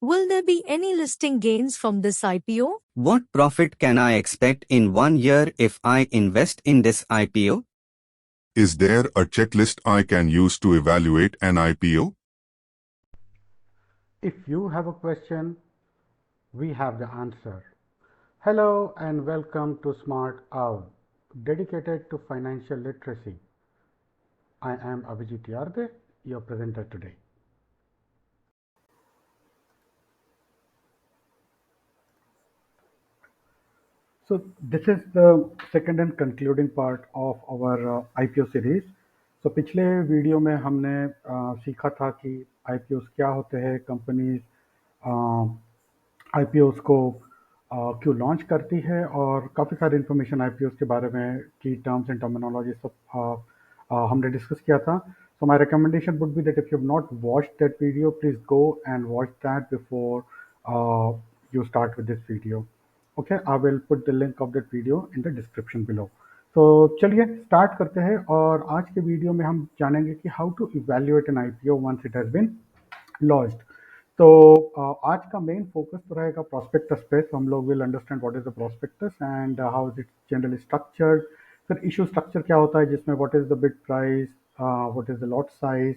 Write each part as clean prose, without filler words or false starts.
Will there be any listing gains from this IPO? What profit can I expect in 1 year if I invest in this IPO? Is there a checklist I can use to evaluate an IPO? If you have a question, we have the answer. Hello and welcome to Smart Owl, dedicated to financial literacy. I am Abhijit Yarde, your presenter today. So this is the second and concluding part of our IPO series. So पिछले video में हमने सीखा था कि IPOs क्या होते हैं, companies IPOs को क्यों लॉन्च करती है और काफ़ी सारी इन्फॉर्मेशन IPOs के बारे में की टर्म्स एंड टर्मिनोलॉजी सब हमने डिस्कस किया था. So my recommendation would be that if you have not watched that video, please go and watch that before you start with this video. Okay, I will put the link of that video in the description below. तो चलिए start करते हैं और आज के video में हम जानेंगे कि how to evaluate an IPO once it has been launched. तो आज का मेन फोकस तो रहेगा प्रोस्पेक्टस पे. तो हम लोग will understand what is the prospectus and how is it generally structured. फिर इशू स्ट्रक्चर क्या होता है जिसमें what is the bid price, what is the lot size,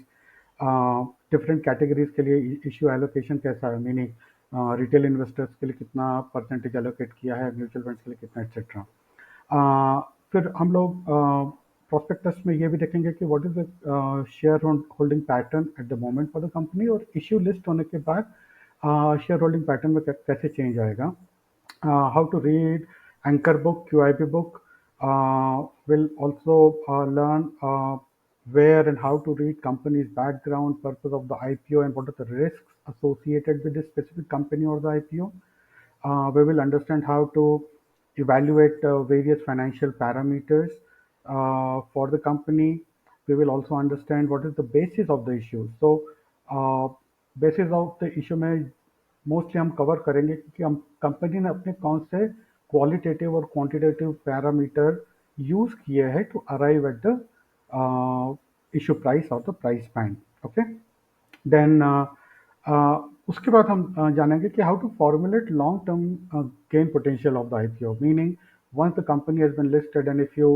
different categories के लिए इशू एलोकेशन कैसा है, मीनिंग रिटेल इन्वेस्टर्स के लिए कितना परसेंटेज एलोकेट किया है, म्यूचुअल फंड्स के लिए कितना, एट्सेट्रा. फिर हम लोग प्रोस्पेक्टस में ये भी देखेंगे कि what is the share holding pattern at the moment for the company, और इश्यू लिस्ट होने के बाद शेयर होल्डिंग पैटर्न में कैसे चेंज आएगा. How to read anchor book, QIP book. Will also learn where and how to read company's background, purpose of the IPO, and what are the risks associated with this specific company or the IPO. We will understand how to evaluate various financial parameters for the company. We will also understand what is the basis of the issue. So, basis of the issue में mostly हम cover करेंगे कि हम company ने अपने कौन से qualitative और क्वांटिटेटिव पैरामीटर यूज किए हैं to arrive at the issue price और the price band. Okay, then उसके बाद हम जानेंगे कि how to formulate long term gain potential of the IPO, meaning once the company has been listed and if you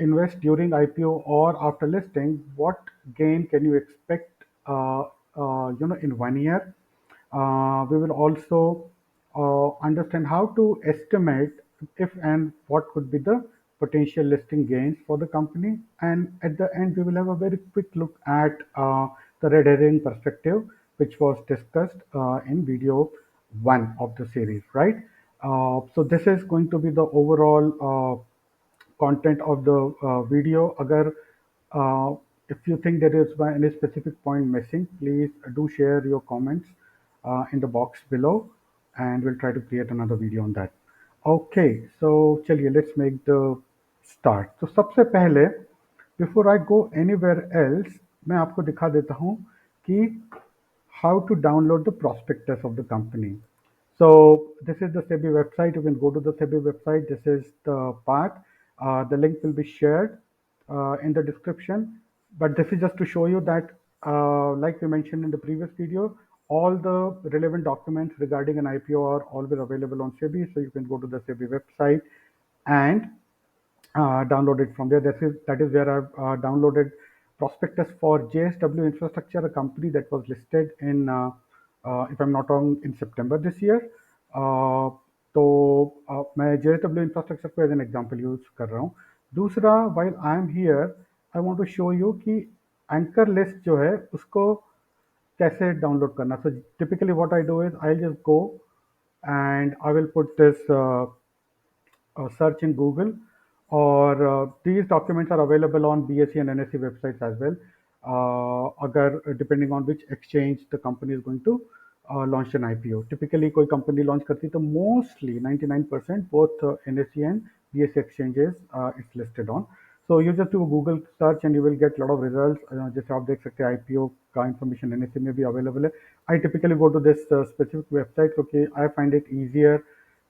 invest during IPO or after listing, what gain can you expect in 1 year. We will also understand how to estimate if and what could be the potential listing gains for the company, and at the end we will have a very quick look at the red herring perspective, which was discussed in video 1 of the series, right? So this is going to be the overall content of the video. Agar if you think there is any specific point missing, please do share your comments in the box below and we'll try to create another video on that. Okay, so चलिए let's make the start. तो सबसे पहले before I go anywhere else, मैं आपको दिखा देता हूँ कि how to download the prospectus of the company. So this is the SEBI website. You can go to the SEBI website. This is the path. The link will be shared in the description. But this is just to show you that, like we mentioned in the previous video, all the relevant documents regarding an IPO are always available on SEBI. So you can go to the SEBI website and download it from there. That is where I've downloaded prospectus for JSW Infrastructure, a company that was listed in, if I'm not wrong, in September this year. तो मैं JSW Infrastructure को as an example use कर रहा हूँ. दूसरा, while I am here, I want to show you कि anchor list जो है उसको कैसे डाउनलोड करना. So typically what I do is I'll just go and I will put this search in Google, or these documents are available on BSE and NSE websites as well. अगर depending on which exchange the company is going to launch an IPO. Typically कोई company launch करती है तो mostly 99% both NSE and BSE exchanges it's listed on. So you just do a Google search and you will get a lot of results. जैसे आप देख सकते हैं IPO का information NSE में भी available है. I typically go to this specific website क्योंकि I find it easier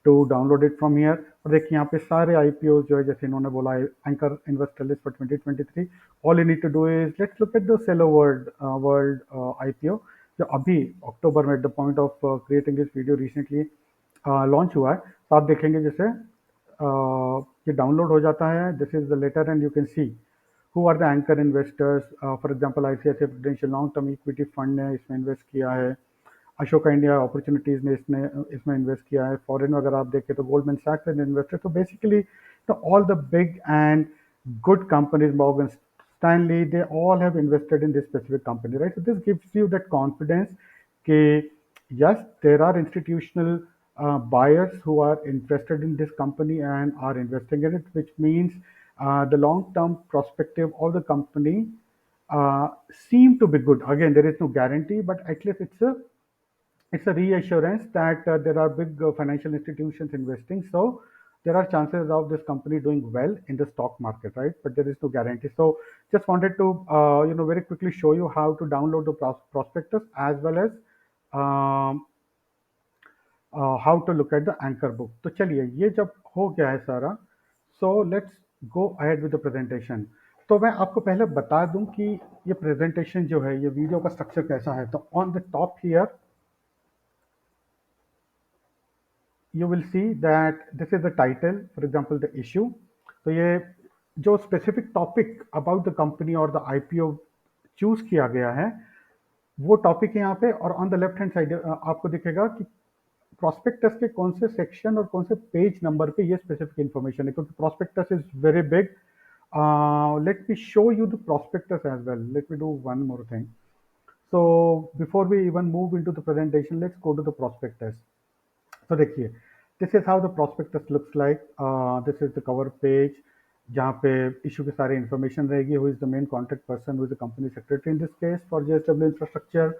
to download it from here. और देखिए यहाँ पे सारे IPO जो है, जैसे इन्होंने बोला है anchor investor list for 2023. All you need to do is let's look at the seller world IPO. जो अभी अक्टूबर में at the point of creating this video recently launch हुआ है, तो आप देखेंगे जैसे ये डाउनलोड हो जाता है, this is the letter and you can see who are the anchor investors. For example ICICI Prudential long term equity fund ने इसमें इन्वेस्ट किया है, अशोका इंडिया अपॉर्चुनिटीज ने इसमें इन्वेस्ट किया है, फॉरेन अगर आप देखें तो गोल्डमैन सैक्स ने इन्वेस्टेड। तो basically all the big and good companies, Morgan Stanley, they all have invested in this specific company, right? So this gives you that confidence that yes, there are institutional buyers who are interested in this company and are investing in it, which means the long-term perspective of the company seem to be good. Again, there is no guarantee, but at least it's a reassurance that there are big financial institutions investing. So there are chances of this company doing well in the stock market, right? But there is no guarantee. So just wanted to, very quickly show you how to download the prospectus as well as um, how to look at the anchor book. तो चलिए ये जब हो गया है सारा, so let's go ahead with the presentation. तो मैं आपको पहले बता दूं कि ये presentation जो है, ये वीडियो का स्ट्रक्चर कैसा है. तो on the top here you will see that this is the title, for example the issue. तो ये जो specific topic about the company और the IPO choose किया गया है, वो टॉपिक है यहाँ पे. और on the left hand side आपको दिखेगा कि प्रोस्पेक्टस के कौन से सेक्शन और कौन से पेज नंबर पे ये स्पेसिफिक इन्फॉर्मेशन है, क्योंकि prospectus is very big. Let me show you the prospectus as well. Let me do one more thing. So before we even move into the presentation, let's go to the prospectus. तो देखिए, this is how the prospectus looks like. This is the cover page जहाँ पे issue की सारी information रहेगी. Who is the main contact person, who is the company secretary in this case for JSW infrastructure.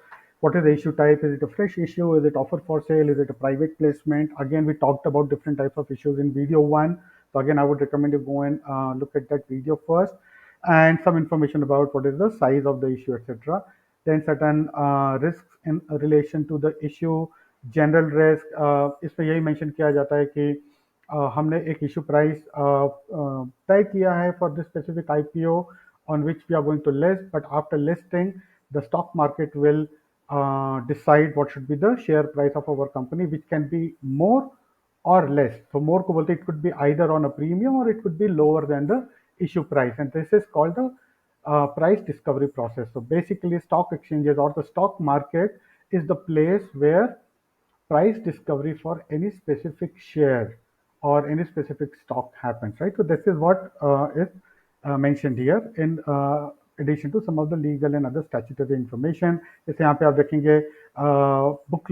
What is the issue type? Is it a fresh issue? Is it offer for sale? Is it a private placement? Again, we talked about different types of issues in video one. So again, I would recommend you go and look at that video first, and some information about what is the size of the issue, etc. Then certain risks in relation to the issue, general risk. इसमें यही mention किया जाता है कि हमने एक issue price तय किया है for this specific IPO on which we are going to list, but after listing, the stock market will decide what should be the share price of our company, which can be more or less. So more को बोलते, it could be either on a premium or it could be lower than the issue price, and this is called the price discovery process. So basically, stock exchanges or the stock market is the place where price discovery for any specific share or any specific stock happens, right? So this is what is mentioned here in addition to some of the legal and other statutory information. जैसे यहाँ पे आप देखेंगे book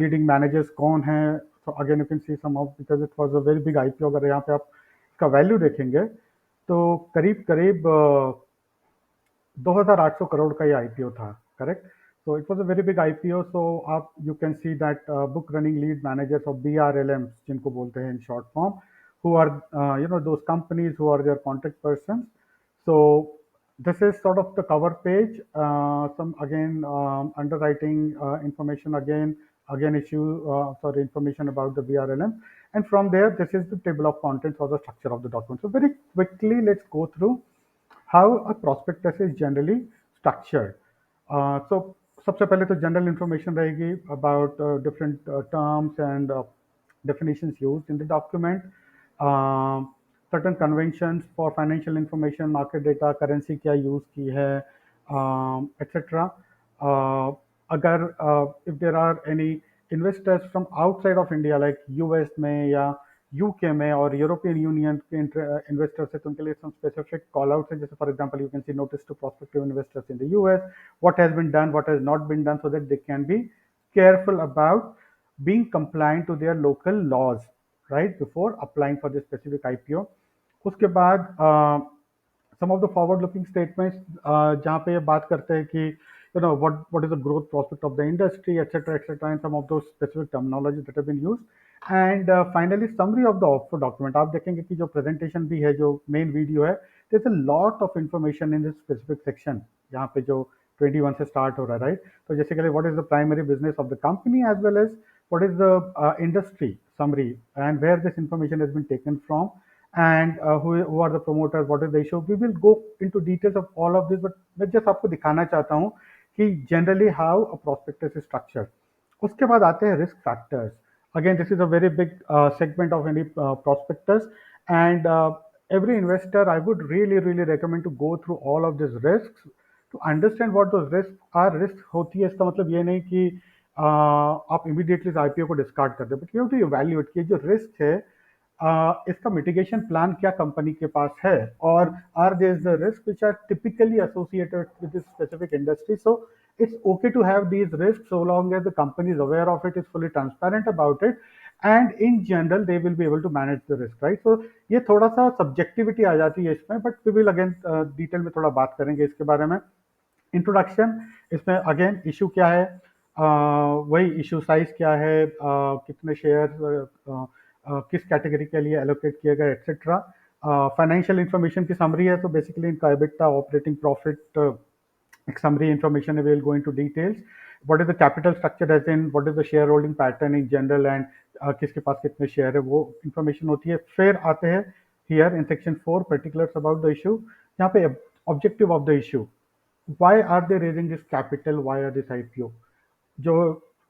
leading managers कौन हैं. So again you can see some of, because it was a very big IPO. अगर यहाँ पे आप इसका वैल्यू देखेंगे तो करीब करीब 2,800 करोड़ का ये आईपीओ था, correct. So it was a very big IPO. So आप you can see that book running lead managers of BRLMs जिनको बोलते हैं in short form, who are those companies who are their contact persons. So this is sort of the cover page. Some again underwriting information, again issue information about the BRLM, and from there this is the table of contents or the structure of the document. So very quickly let's go through how a prospectus is generally structured. So सबसे पहले तो general information रहेगी about different terms and definitions used in the document, certain conventions for financial information, market data, currency क्या use की है, etc. अगर if there are any investors from outside of India like US में या UK में और European union के investors है, तो उनके लिए some specific call outs है. जैसे for example you can see notice to prospective investors in the US, what has been done, what has not been done, so that they can be careful about being compliant to their local laws, right, before applying for this specific IPO. उसके बाद some of the forward looking statements जहाँ पे ये बात करते हैं कि what is the growth prospect of the industry, etc., and some of those specific terminology that have been used. And finally summary of the offer document. आप देखेंगे कि जो presentation भी है, जो main video है, there's a lot of information in this specific section यहाँ पे जो 21 से start हो रहा है, right? तो basically what is the primary business of the company as well as what is the industry summary and where this information has been taken from, and who are the promoters, what is the issue. We will go into details of all of this, but मैं just आपको दिखाना चाहता हूँ कि generally how a prospectus is structured. उसके बाद आते हैं risk factors. Again this is a very big segment of any prospectus, and every investor I would really recommend to go through all of these risks to understand what those risks are। Risk होती है इसका मतलब ये नहीं कि आप immediately IPO को discard कर दे, but you have to evaluate कि जो रिस्क है इसका मिटिगेशन प्लान क्या कंपनी के पास है, और are there the risk which are typically associated with this specific industry. So it's okay to have these risks so long as the company is aware of it, is fully transparent about it, and in general they will be able to manage the risk, right? So ये थोड़ा सा subjectivity आ जाती है इसमें, but we will again detail में थोड़ा बात करेंगे इसके बारे में। इंट्रोडक्शन, इसमें अगेन इशू क्या है, वही इशू साइज क्या है, कितने शेयर किस कैटेगरी के लिए एलोकेट किए गए, एक्सेट्रा। फाइनेंशियल इंफॉर्मेशन की समरी है, तो बेसिकली इनका एबिटा, ऑपरेटिंग प्रॉफिट, एक समरी इंफॉर्मेशन है, will go into details. What is the capital structure as in what is the share holding pattern in general, and किसके पास कितने शेयर है, वो इंफॉर्मेशन होती है। फिर आते हैं here in section 4 particulars about the issue. यहाँ पे objective of the issue, why are they raising this capital, why are this IPO. जो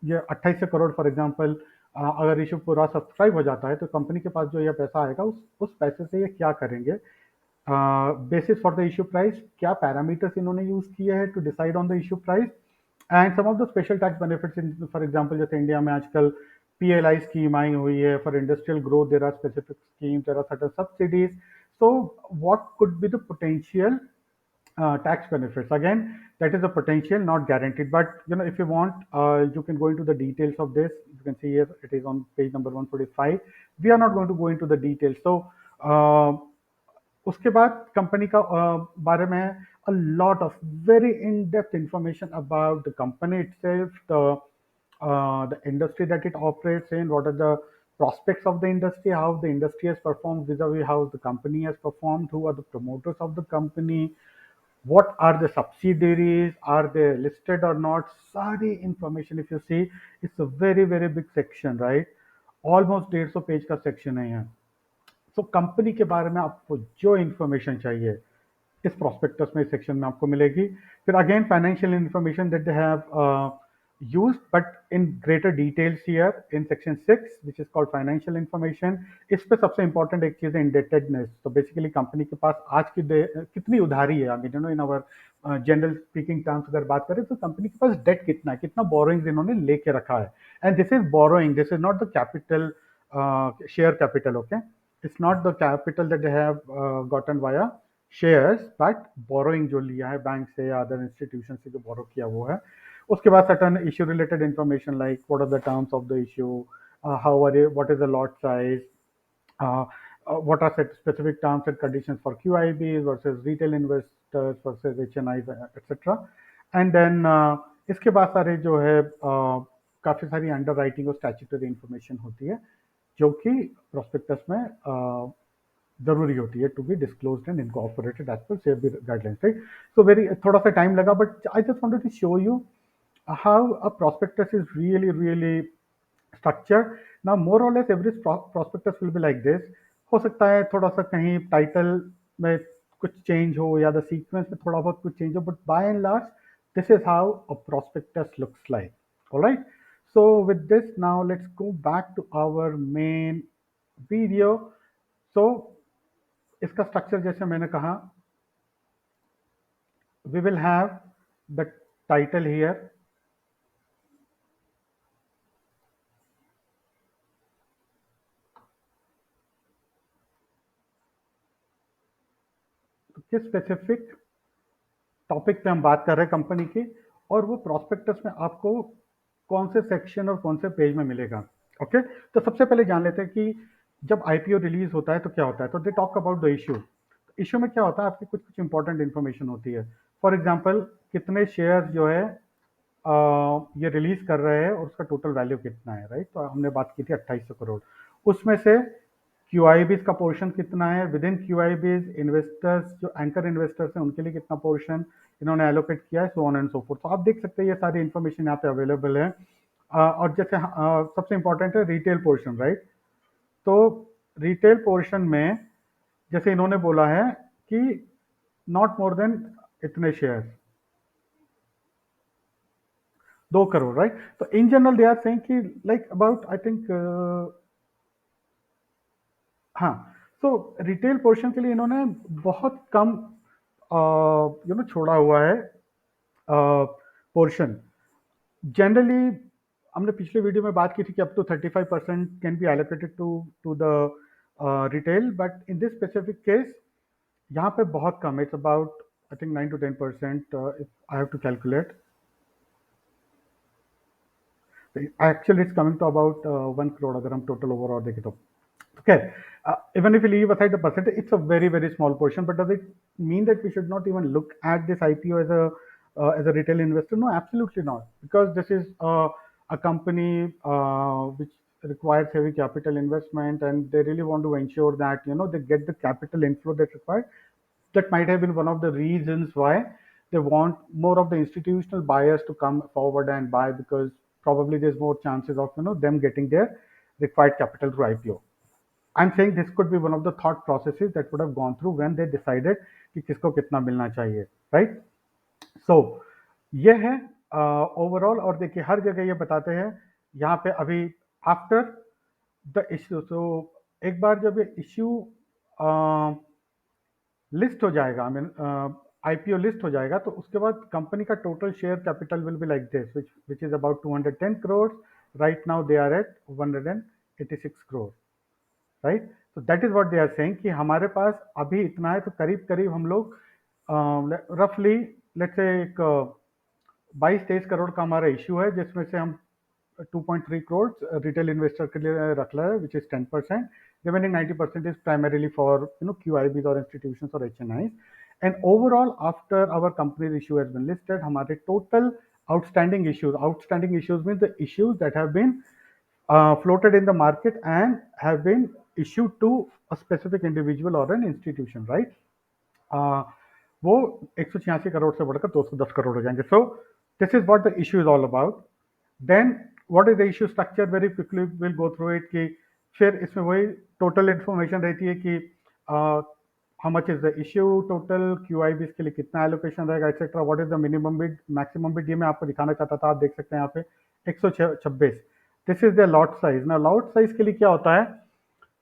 ये 28 करोड़ फॉर एग्जांपल अगर इशू पूरा सब्सक्राइब हो जाता है तो कंपनी के पास जो ये पैसा आएगा उस पैसे से ये क्या करेंगे। Basis for the issue price, क्या पैरामीटर्स इन्होंने यूज किए हैं to decide on the issue price, and some of the special tax benefits in, for example जैसे इंडिया में आजकल पीएलआई स्कीम आई हुई है for industrial growth, there are specific schemes, there are certain subsidies. So what could be the potential tax benefits? Again, that is a potential, not guaranteed, but if you want, you can go into the details of this. You can see here it is on page number 145. We are not going to go into the details. So उसके बाद company का बारे में a lot of very in-depth information about the company itself, the industry that it operates in, what are the prospects of the industry, how the industry has performed vis-a-vis how the company has performed, who are the promoters of the company, what are the subsidiaries, are they listed or not, सारी information if you see, it's a very big section, right? Almost 150 page का section है यहाँ। So company के बारे में आपको जो information चाहिए इस प्रोस्पेक्टस में, इस सेक्शन में आपको मिलेगी। फिर again financial information that they have used but in greater details here in section 6 which is called financial information। इस पे सबसे important एक चीज है indebtedness। तो बेसिकली कंपनी के पास आज की कितनी उधारी है, I mean in our general speaking terms अगर बात करें तो कंपनी के पास डेट कितना है, कितना बोरोइंग्स इन्होंने लेके रखा है। And this is borrowing, this is not the capital, share capital, okay. It's not the capital that they have gotten via shares, but borrowing जो लिया है बैंक से या अदर इंस्टीट्यूशन से जो बोरो किया वो है। उसके बाद certain issue related information like what are the terms of the issue, how are what is the lot size, what are specific terms and conditions for QIBs versus retail investors versus HNIs, etc. And then इसके बाद सारे जो है काफ़ी सारी underwriting और statutory information होती है जो कि प्रोस्पेक्टस में जरूरी होती है to be disclosed and incorporated as per SEBI guidelines, right? So very थोड़ा सा टाइम लगा, but I just wanted to show you how a prospectus is really structured. Now more or less every prospectus will be like this। हो सकता है थोड़ा सा कहीं title में कुछ चेंज हो या द सीक्वेंस में थोड़ा बहुत कुछ चेंज हो, but by and large this is how a prospectus looks like। Alright, so with this now let's go back to our main video। so इसका स्ट्रक्चर जैसे मैंने कहा, we will have the title here, किस specific topic पे हम बात कर रहे हैं कंपनी की, और वो प्रोस्पेक्टस में आपको कौन से सेक्शन और कौन से पेज में मिलेगा। ओके, तो सबसे पहले जान लेते हैं कि जब आईपीओ रिलीज होता है तो क्या होता है। तो they talk about the issue. Issue में क्या होता है, आपकी कुछ इंपॉर्टेंट इंफॉर्मेशन होती है। फॉर एग्जाम्पल कितने शेयर जो है ये रिलीज कर रहे हैं और उसका टोटल वैल्यू कितना है, राइट? तो हमने बात की थी 2800 करोड़। उसमें से क्यूआईबीज का पोर्शन कितना है, विद इन क्यूआईबीज इन्वेस्टर्स जो एंकर इन्वेस्टर्स हैं उनके लिए कितना पोर्शन इन्होंने एलोकेट किया है, so on and so fourth. तो आप देख सकते हैं ये सारी इन्फॉर्मेशन यहाँ पे अवेलेबल है। और जैसे सबसे इंपॉर्टेंट है रिटेल पोर्शन, राइट? तो रिटेल पोर्शन में जैसे इन्होंने बोला है कि नॉट मोर देन इतने share, 2 crore, right? So in general they are saying कि like about I think हाँ, so रिटेल पोर्शन के लिए इन्होंने बहुत कम छोड़ा हुआ है पोर्शन। जनरली हमने पिछले वीडियो में बात की थी कि up to 35% can be allocated to the retail, but in this specific case यहाँ पे बहुत कम है। It's about I think 9 to 10% if I have to calculate. Actually it's coming to about 1 crore अगर हम टोटल ओवरऑल देखें तो। Okay, even if we leave aside the percentage, it's a very very small portion. But does it mean that we should not even look at this IPO as a retail investor? No, absolutely not. Because this is a company which requires heavy capital investment, and they really want to ensure that they get the capital inflow that's required. That might have been one of the reasons why they want more of the institutional buyers to come forward and buy, because probably there's more chances of them getting their required capital through IPO. I'm saying this could be one of the thought processes that would have gone through when they decided कि किसको कितना मिलना चाहिए, right? So ये है overall. और देखिए हर जगह ये बताते हैं यहाँ पे अभी आफ्टर द इश्यू। तो एक बार जब ये इश्यू लिस्ट हो जाएगा, आई मीन आईपीओ लिस्ट हो जाएगा, तो उसके बाद कंपनी का total share capital will be like this, which is about 210 crore. Right now they are at 186 crore, right? तो that is what they are saying कि हमारे पास अभी इतना है। तो करीब करीब हम लोग रफली लेट्स से एक 22-23 करोड़ का हमारा इश्यू है, जिसमें से हम 2.3 करोड़ रिटेल इन्वेस्टर के लिए रख रहा है, which is 10%। Remaining 90% is primarily for QIBs or institutions or HNIs. And overall, after our company's issue has been listed, हमारे total outstanding issues means the issues that have been floated in the market and have been issued to a specific individual or an institution, right? वो 186 करोड़ से बढ़कर 210 करोड़ हो जाएंगे। So this is what the issue is all about. Then what is the issue structure, very quickly will go through it. कि फिर इसमें वही total information रहती है कि how much is the issue, total QIB के लिए कितना एलोकेशन रहेगा, etcetera, what is the minimum bid, maximum bid. ये मैं आपको दिखाना चाहता था, आप देख सकते हैं यहाँ पे 126। This is the lot size. ना लॉट साइज के लिए क्या होता है,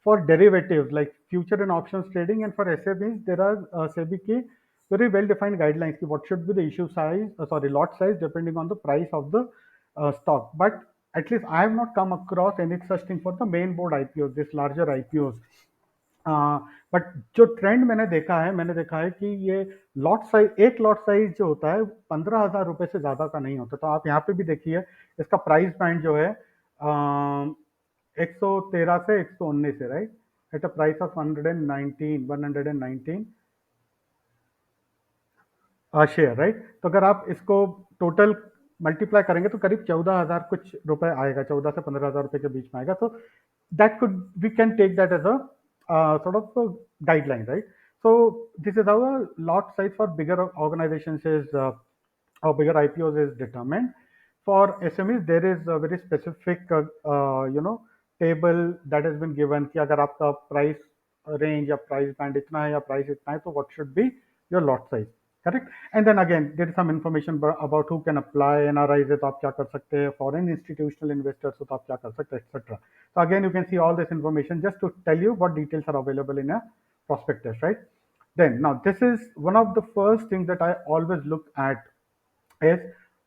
for derivatives like future and options trading and for SABs, there are SEBI की very well defined guidelines ki what should be the issue size, lot size depending on the price of the stock. But at least I have not come across any such thing for the main board IPOs, this larger IPOs. But जो trend मैंने देखा है कि ये एक lot size जो होता है 15,000 रुपए से ज्यादा का नहीं होता। तो आप यहाँ पे भी देखिए इसका प्राइस बैंड जो है 113 से 119 है, right? At a price of 119 share, right? तो अगर आप इसको टोटल मल्टीप्लाई करेंगे तो करीब 14,000 कुछ रुपए आएगा, 14 से 15,000 रुपए के बीच में आएगा। तो that could we can take that as a sort of guideline, right? So this is how a lot size for bigger organizations is or bigger IPOs is determined. For SMEs there is a very specific table that has been given कि अगर आपका price range या price band इतना है या price इतना है, तो what should be your lot size, correct? And then again there is some information about who can apply। NRIs है तो आप क्या कर सकते हैं, foreign institutional investors हो तो आप क्या कर सकते हैं, etc. So again you can see all this information just to tell you what details are available in a prospectus, right? Then now this is one of the first things that I always look at is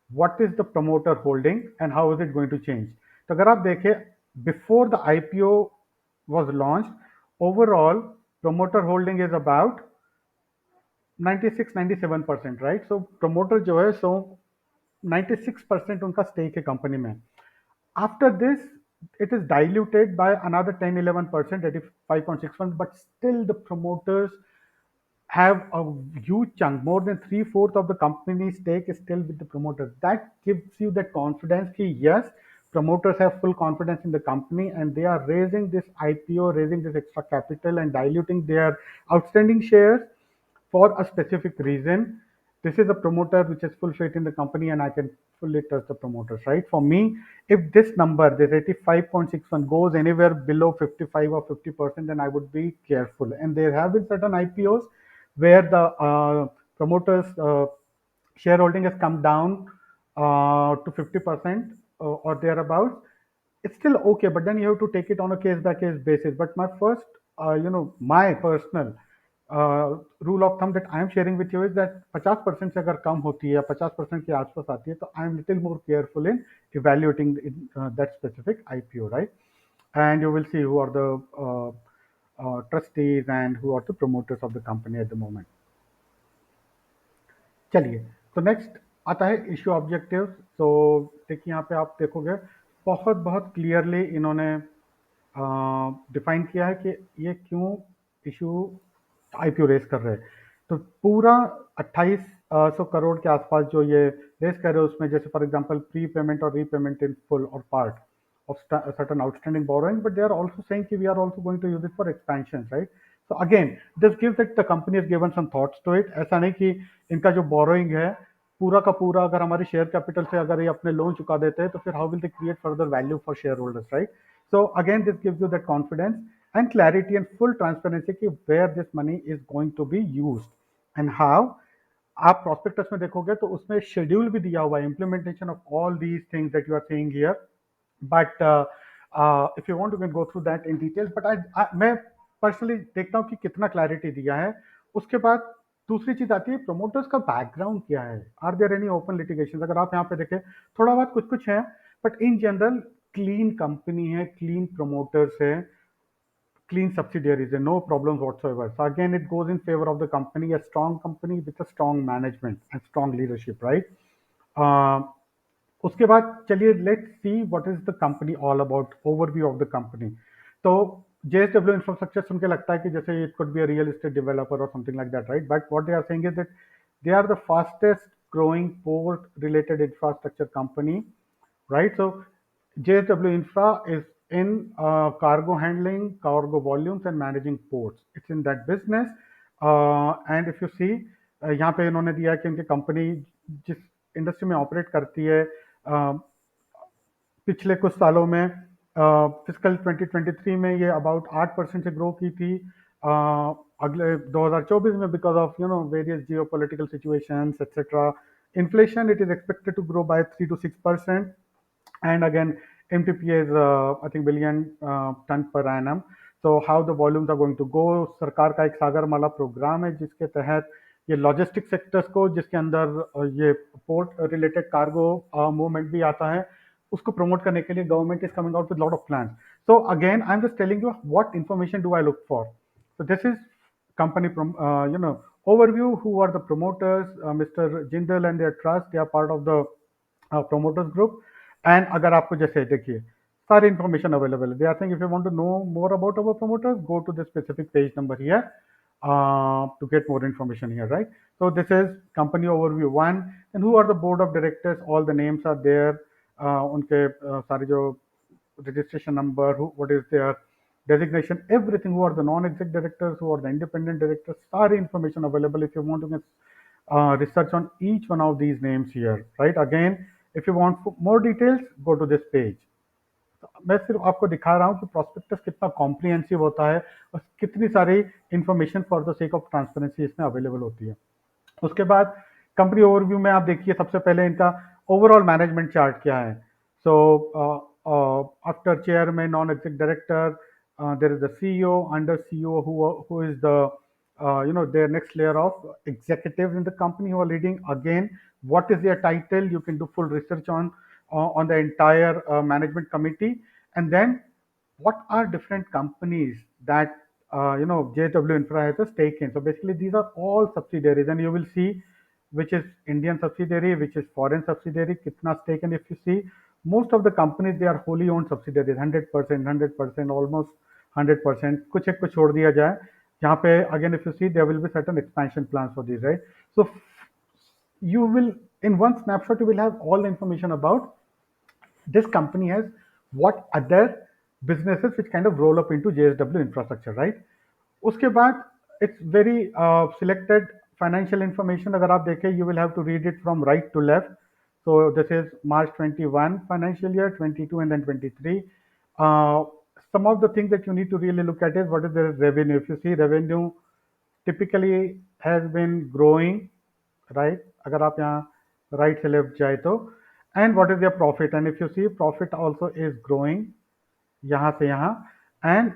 what is the promoter holding and how is it going to change. तो अगर आप देखें before the IPO was launched, overall promoter holding is about 96-97%, right? So promoter जो है 96% उनका stake है company में। After this it is diluted by another 10-11%, that is 5.61, but still the promoters have a huge chunk, more than 3/4 of the company's stake is still with the promoters. That gives you that confidence कि yes, promoters have full confidence in the company and they are raising this IPO, raising this extra capital and diluting their outstanding shares for a specific reason. This is a promoter which has full faith in the company and I can fully trust the promoters, right? For me, if this number, this 85.61 goes anywhere below 55 or 50%, then I would be careful. And there have been certain IPOs where the promoters shareholding has come down to 50% or thereabouts, it's still okay, but then you have to take it on a case by case basis. But my first, my personal rule of thumb that I am sharing with you is that 50% से अगर कम होती है या 50% के आसपास आती है तो I am little more careful in evaluating that specific IPO, right? And you will see who are the trustees and who are the promoters of the company at the moment. चलिए, तो नेक्स्ट आता है issue objective. तो देखिए यहाँ पे आप देखोगे बहुत बहुत क्लियरली इन्होंने डिफाइन किया है कि ये क्यों इशू आईपीओ रेस कर रहे हैं। तो पूरा 2800 करोड़ के आसपास जो ये रेस कर रहे हैं उसमें जैसे फॉर एग्जांपल प्री पेमेंट और रीपेमेंट इन फुल और part of certain outstanding borrowing, but they are also saying कि we are also going to use it for expansions, right? So again, this gives that the company has given some thoughts to it. ऐसा नहीं कि इनका जो borrowing है पूरा का पूरा अगर हमारे शेयर कैपिटल से अगर ये अपने लोन चुका देते हैं तो फिर how will they create further value for shareholders, right? So again this gives you that confidence and clarity and full transparency कि where this money is going to be used and how. आप prospectus में देखोगे तो उसमें schedule भी दिया हुआ है, implementation of all these things that you are seeing here. But if you want to can go through that in details, but मैं पर्सनली देखता हूँ कि कितना क्लैरिटी दिया है। उसके बाद दूसरी चीज आती है प्रमोटर्स का बैकग्राउंड क्या है, are there any open litigation. अगर आप यहाँ पे देखें थोड़ा बहुत कुछ कुछ है, but in general clean company है, क्लीन प्रमोटर्स है, clean subsidiaries and no problems whatsoever. So again, it goes in favor of the company, a strong company with a strong management and strong leadership, right? Uh, उसके बाद चलिए let's see what is the company all about, overview of the company. तो JSW infrastructure सुन के लगता है कि जैसे it could be a real estate developer और something like that, right? But what they are saying is that they are the fastest growing port related infrastructure company, right? So JSW Infra is in cargo handling, cargo volumes and managing ports. It's in that business. And if you see यहाँ पे इन्होंने दिया है कि उनकी company जिस industry में operate करती है पिछले कुछ सालों में फिजिकल 2023 में ये अबाउट 8% से ग्रो की थी। अगले 2024 में because of various geopolitical situations etcetera inflation it is expected to grow by 3 to 6%। and again MTP is I think billion ton per annum. So how the volumes are going to go, सरकार का एक Sagarmala programme है जिसके तहत ये logistic sectors को जिसके अंदर ये पोर्ट रिलेटेड कार्गो मूवमेंट भी आता है उसको प्रमोट करने के लिए government is coming out with lot of plans. So again I am just telling you what information do I look for. So this is company overview, who are the promoters, Mr. Jindal and their trust, they are part of the promoters group। And अगर आपको जैसे देखिए सारी information available है, they are saying if you want to know more about our promoters go to this specific page number here to get more information here, right? So this is company overview 1 and who are the board of directors, all the names are there, उनके सारे जो registration number, who what is their designation, everything, who are the non-exec directors, who are the independent directors, सारी information available if you want to research on each one of these names here, right? Again, if you want more details, go to this page। मैं सिर्फ आपको दिखा रहा हूँ कि prospectus कितना comprehensive होता है और कितनी सारी information for the sake of transparency इसमें अवेलेबल होती है। उसके बाद कंपनी ओवरव्यू में आप देखिए सबसे पहले इनका ओवरऑल मैनेजमेंट चार्ट क्या है। So after chairman, non exec director, there is the CEO, under CEO who is the their next layer of executives in the company who are leading. Again, what is their title? You can do full research on the entire management committee. And then what are different companies that JW Infra has a stake in. So basically these are all subsidiaries and you will see which is Indian subsidiary, which is foreign subsidiary, kitna stake. And if you see most of the companies, they are wholly owned subsidiaries, 100%, almost 100%, कुछ एक को छोड़ दिया जाए यहाँ पे। again if you see there will be certain expansion plans for these, right? So you will in one snapshot you will have all the information about this company has what other businesses which kind of roll up into JSW infrastructure, right? उसके बाद it's very selected financial information। अगर आप देखें you will have to read it from right to left। so this is March 21 financial year, 22 and then 23। some of the things that you need to really look at is what is the revenue. If you see revenue typically has been growing, right? अगर आप यहाँ right से left जाए तो and what is their profit. And if you see, profit also is growing यहाँ से यहाँ, and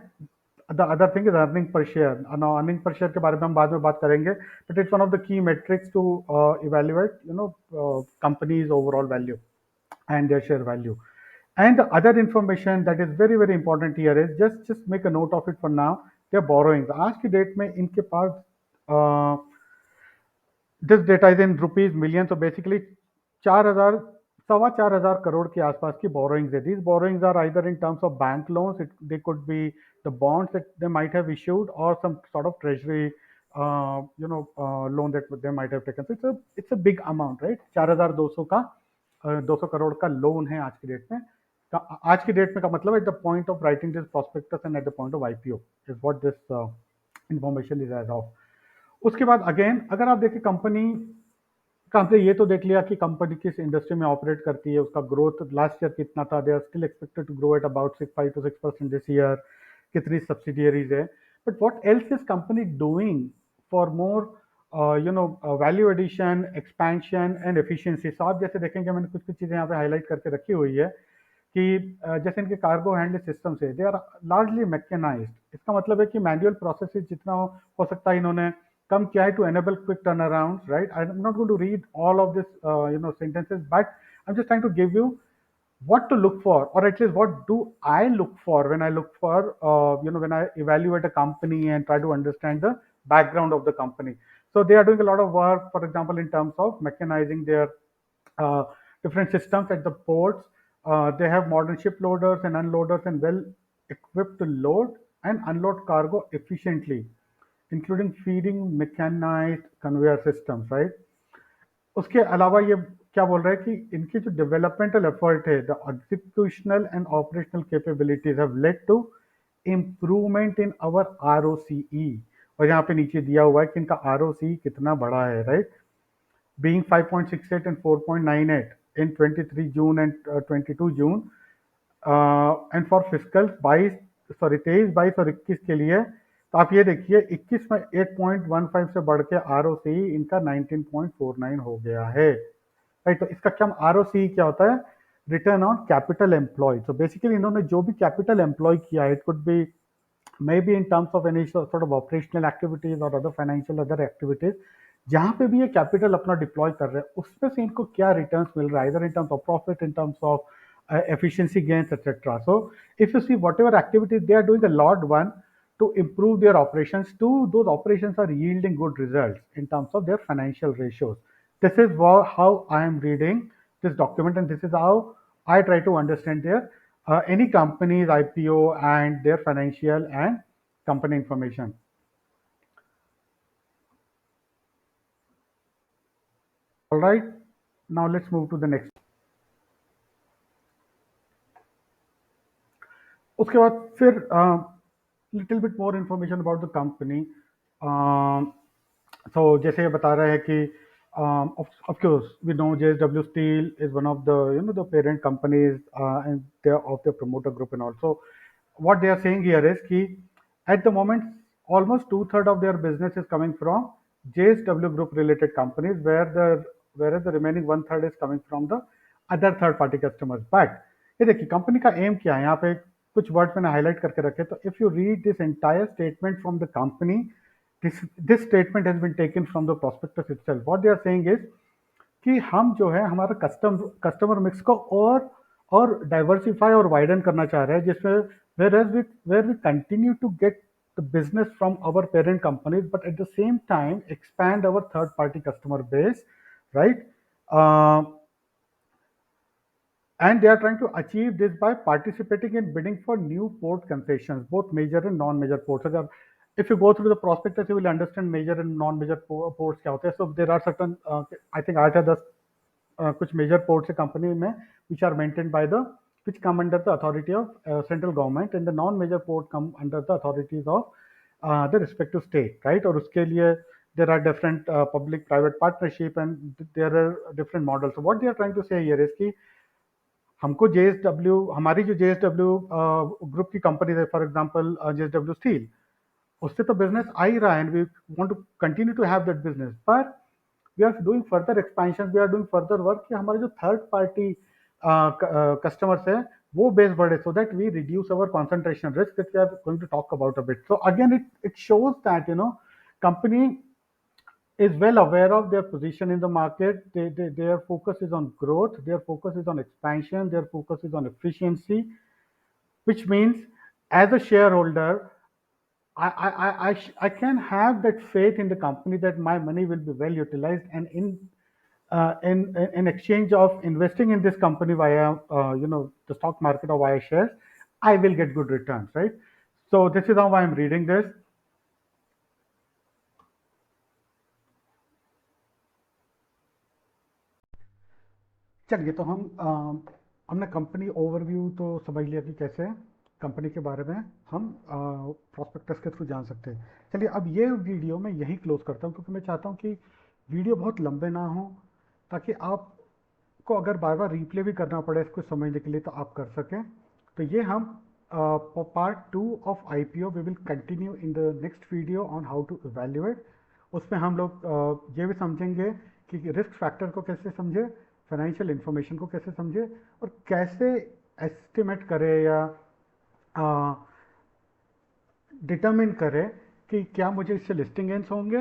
the other thing is earning per share. Now earning per share के बारे में हम बाद में बात करेंगे, but it's one of the key metrics to evaluate company's overall value and their share value. And the other information that is very very important here is just make a note of it for now. Their borrowings आज की date में इनके पास this data is in rupees million, तो basically 4,000 4,500 crore के आसपास की borrowings है. These borrowings are either in terms of bank loans, they could be the bonds that they might have issued और some sort of treasury loan that they might have taken. So it's a big amount, right. 4,200 का 200 करोड़ का loan है आज की date में. आज की date में का मतलब at the point of writing this prospectus and at the point of IPO is what this information is as of. उसके बाद अगेन अगर आप देखें कंपनी का, हमने ये तो देख लिया कि कंपनी किस इंडस्ट्री में ऑपरेट करती है, उसका ग्रोथ लास्ट ईयर कितना था. They are still expected to grow at about 5 to 6% this year. कितनी सब्सिडियरीज है, but what else is company doing for more value addition, expansion and efficiency. तो आप जैसे देखेंगे मैंने कुछ कुछ चीज़ें यहाँ पे हाईलाइट करके रखी हुई है कि जैसे इनके कार्गो हैंडलिंग सिस्टम से दे आर लार्जली मैकेनाइज्ड. इसका मतलब है कि मैनुअल प्रोसेस जितना हो सकता है इन्होंने कम किया है to enable quick turnaround, right. I'm not going to read all of this sentences, but I'm just trying to give you what to look for, or at least what do I look for when I look for when I evaluate a company and try to understand the background of the company. So they are doing a lot of work, for example, in terms of mechanizing their different systems at the ports. They have modern ship loaders and unloaders and well equipped to load and unload cargo efficiently, including feeding mechanized conveyor systems, right. उसके अलावा ये क्या बोल रहा है कि इनकी जो डेवलपमेंटल एफर्ट है, the executional and operational capabilities have led to improvement in our ROCE. और यहाँ पे नीचे दिया हुआ है कि इनका आरओसीई कितना बड़ा है, right. being 5.68 and 4.98 in 23 June and 22 June, and for physical 23, 22 और 21 के लिए. तो आप ये देखिए 21 में 8.15 से बढ़ के आरओसी इनका 19.49 हो गया है, राइट. तो इसका क्या आरओसी क्या होता है? Return on capital employ. तो बेसिकली इन्होंने जो भी कैपिटल एम्प्लॉय किया है, it could be maybe in terms of any sort of operational activities और अदर फाइनेंशियल अदर एक्टिविटीज, जहां पे भी ये कैपिटल अपना डिप्लॉय कर रहे हैं उसमें से इनको क्या रिटर्न्स मिल रहा है, इधर इन terms of profit, in terms of efficiency gains, etc. So if you see whatever activities they are doing, a lot one to improve their operations, two, those operations are yielding good results in terms of their financial ratios. This is how I am reading this document, and this is how I try to understand their any company's IPO and their financial and company information. All right, now let's move to the next. उसके बाद फिर little bit more information about the company. So जैसे ये बता रहे हैं कि of course we know JSW Steel is one of the the parent companies and they are of the promoter group, and also what they are saying here is कि at the moment almost 2/3 of their business is coming from JSW group related companies, whereas the remaining 1/3 is coming from the other third party customers. But ये देखिए company का M क्या है, यहाँ पे कुछ word मैंने हाईलाइट करके रखे. तो if you read this entire statement from the company, this statement has been taken from the prospectus itself. What they are saying is कि हम जो है हमारा कस्टमर मिक्स को और डाइवर्सिफाई और वाइडन करना चाह रहे हैं, जिसमें where we continue to get the business from our parent companies, but at the same time expand our third party customer base, right. And they are trying to achieve this by participating in bidding for new port concessions, both major and non-major ports. अगर if you go through the prospectus, you will understand major and non-major ports क्या होते हैं. So there are certain, I think 8 या 10 कुछ major ports है company में, which are maintained by which come under the authority of central government, and the non-major port come under the authorities of the respective state, right. और उसके लिए there are different public-private partnership and there are different models. So what they are trying to say here is कि हमको JSW, हमारी जो JSW group की company है, for example JSW steel, उससे तो बिजनेस आ ही रहा है and we want to continue to have that business. पर we are doing further expansion, we are doing further work कि हमारे जो थर्ड पार्टी कस्टमर्स है वो बेस बढ़े, so that we reduce our concentration risk that we are going to talk about a bit. So again, it shows that, you know, company is well aware of their position in the market. Their focus is on growth, their focus is on expansion, their focus is on efficiency, which means as a shareholder, I can have that faith in the company that my money will be well utilized, and in exchange of investing in this company via you know, the stock market or via shares, I will get good returns, right? So this is how I'm reading this. चलिए, तो हमने company overview तो समझ लिया कि कैसे company के बारे में हम प्रोस्पेक्टस के थ्रू जान सकते हैं। चलिए, अब ये वीडियो मैं यहीं क्लोज करता हूँ, क्योंकि मैं चाहता हूँ कि वीडियो बहुत लंबे ना हो, ताकि आपको अगर बार बार रिप्ले भी करना पड़े इसको समझने के लिए तो आप कर सकें। तो ये हम part 2 of IPO we will continue in the next video on how to evaluate. उसमें हम लोग ये भी समझेंगे कि रिस्क फैक्टर को कैसे समझे, फाइनेंशियल इंफॉर्मेशन को कैसे समझे, और कैसे एस्टिमेट करें या डिटरमिन करें कि क्या मुझे इससे लिस्टिंग गेंस होंगे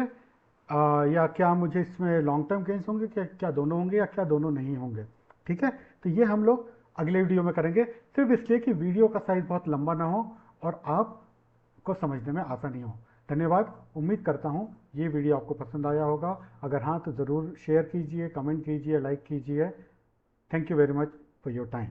या क्या मुझे इसमें लॉन्ग टर्म गेंस होंगे, क्या क्या दोनों होंगे या क्या दोनों नहीं होंगे। ठीक है, तो ये हम लोग अगले वीडियो में करेंगे, सिर्फ इसलिए कि वीडियो का साइज बहुत लंबा ना हो और आपको समझने में आसानी हो। धन्यवाद, उम्मीद करता हूँ ये वीडियो आपको पसंद आया होगा। अगर हाँ तो ज़रूर शेयर कीजिए, कमेंट कीजिए, लाइक कीजिए। Thank you very much for your time.